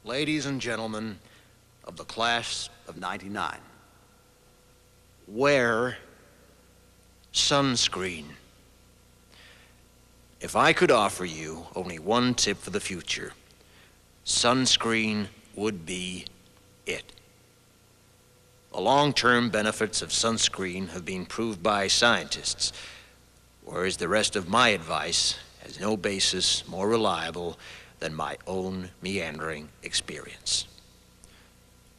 Ladies and gentlemen of the class of '99, wear sunscreen. If I could offer you only one tip for the future, sunscreen would be it. The long-term benefits of sunscreen have been proved by scientists, whereas the rest of my advice has no basis more reliable than my own meandering experience.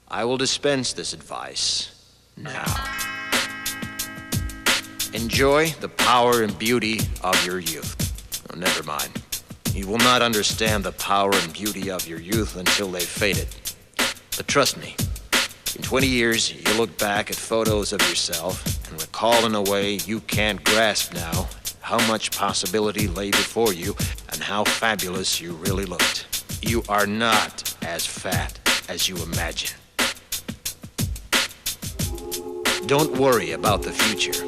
I will dispense this advice now. Enjoy the power and beauty of your youth. Oh, never mind. You will not understand the power and beauty of your youth until they've faded. But trust me, in 20 years, you'll look back at photos of yourself and recall in a way you can't grasp now how much possibility lay before you and how fabulous you really looked. You are not as fat as you imagine. Don't worry about the future,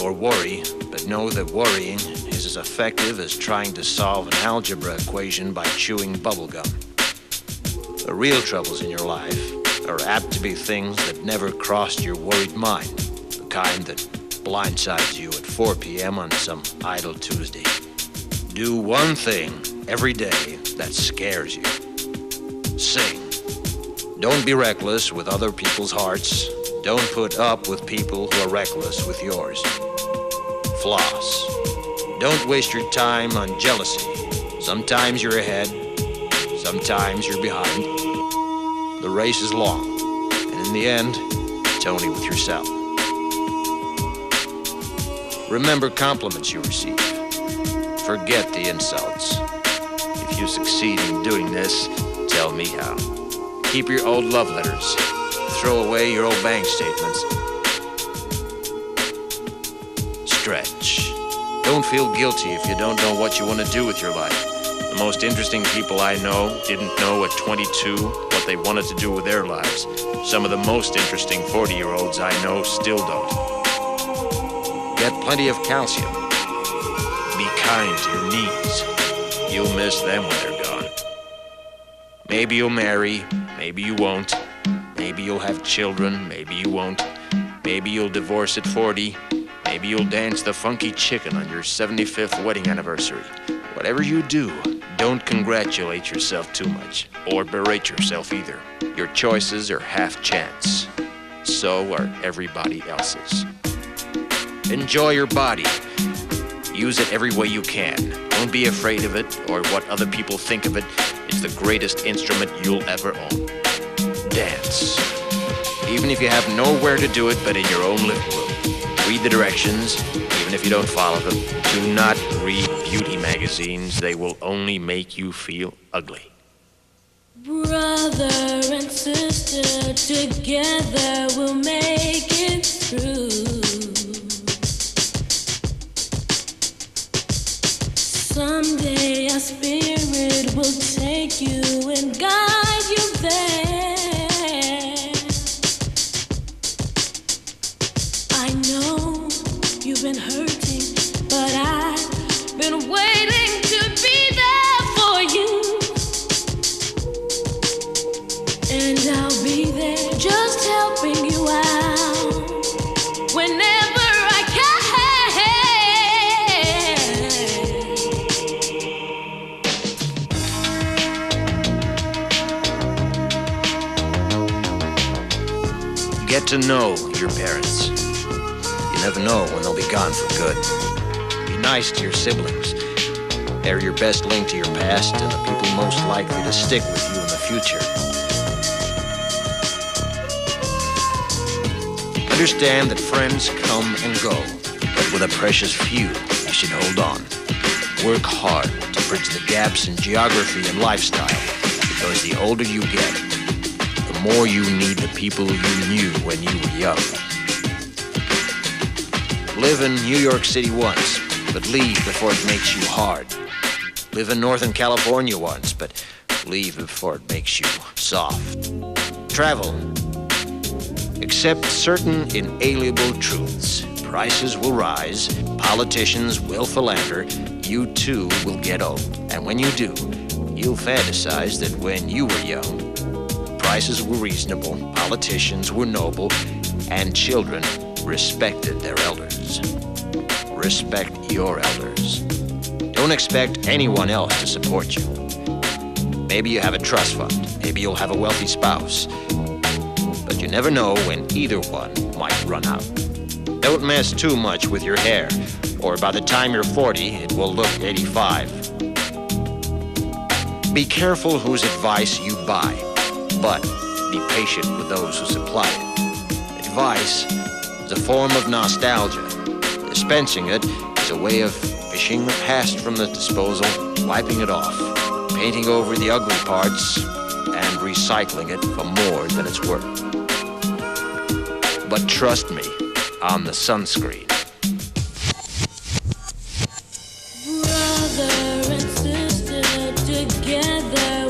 or worry, but know that worrying is as effective as trying to solve an algebra equation by chewing bubblegum. The real troubles in your life are apt to be things that never crossed your worried mind, the kind that blindsides you at 4 p.m. on some idle Tuesday. Do one thing every day that scares you. Sing. Don't be reckless with other people's hearts. Don't put up with people who are reckless with yours. Floss. Don't waste your time on jealousy. Sometimes you're ahead, sometimes you're behind. The race is long, and in the end, it's only with yourself. Remember compliments you receive. Forget the insults. If you succeed in doing this, tell me how. Keep your old love letters. Throw away your old bank statements. Stretch. Don't feel guilty if you don't know what you want to do with your life. The most interesting people I know didn't know at 22 what they wanted to do with their lives. Some of the most interesting 40-year-olds I know still don't. Get plenty of calcium. Be kind to your knees. You'll miss them when they're gone. Maybe you'll marry, maybe you won't. Maybe you'll have children, maybe you won't. Maybe you'll divorce at 40. Maybe you'll dance the funky chicken on your 75th wedding anniversary. Whatever you do, don't congratulate yourself too much, or berate yourself either. Your choices are half chance. So are everybody else's. Enjoy your body. Use it every way you can. Don't be afraid of it or what other people think of it. It's the greatest instrument you'll ever own. Dance. Even if you have nowhere to do it but in your own living room. Read the directions, even if you don't follow them. Do not read beauty magazines. They will only make you feel ugly. Brother and sister, together we'll make it through. Someday our spirit will take you and guide you there. I know you've been hurting, but I've been waiting to be there for you. And I'll be there just helping you out whenever I can. Get to know your parents. You never know when they'll be gone for good. Be nice to your siblings. They're your best link to your past and the people most likely to stick with you in the future. Understand that friends come and go, but with a precious few, you should hold on. Work hard to bridge the gaps in geography and lifestyle, because the older you get, the more you need the people you knew when you were young. Live in New York City once, but leave before it makes you hard. Live in Northern California once, but leave before it makes you soft. Travel. Accept certain inalienable truths. Prices will rise, politicians will philander, you too will get old. And when you do, you'll fantasize that when you were young, prices were reasonable, politicians were noble, and children respected their elders. Respect your elders. Don't expect anyone else to support you. Maybe you have a trust fund. Maybe you'll have a wealthy spouse. But you never know when either one might run out. Don't mess too much with your hair, or by the time you're 40, it will look 85. Be careful whose advice you buy, but be patient with those who supply it. Advice is a form of nostalgia. Dispensing it is a way of fishing the past from the disposal, wiping it off, painting over the ugly parts, and recycling it for more than it's worth. But trust me on the sunscreen. Brother and sister together.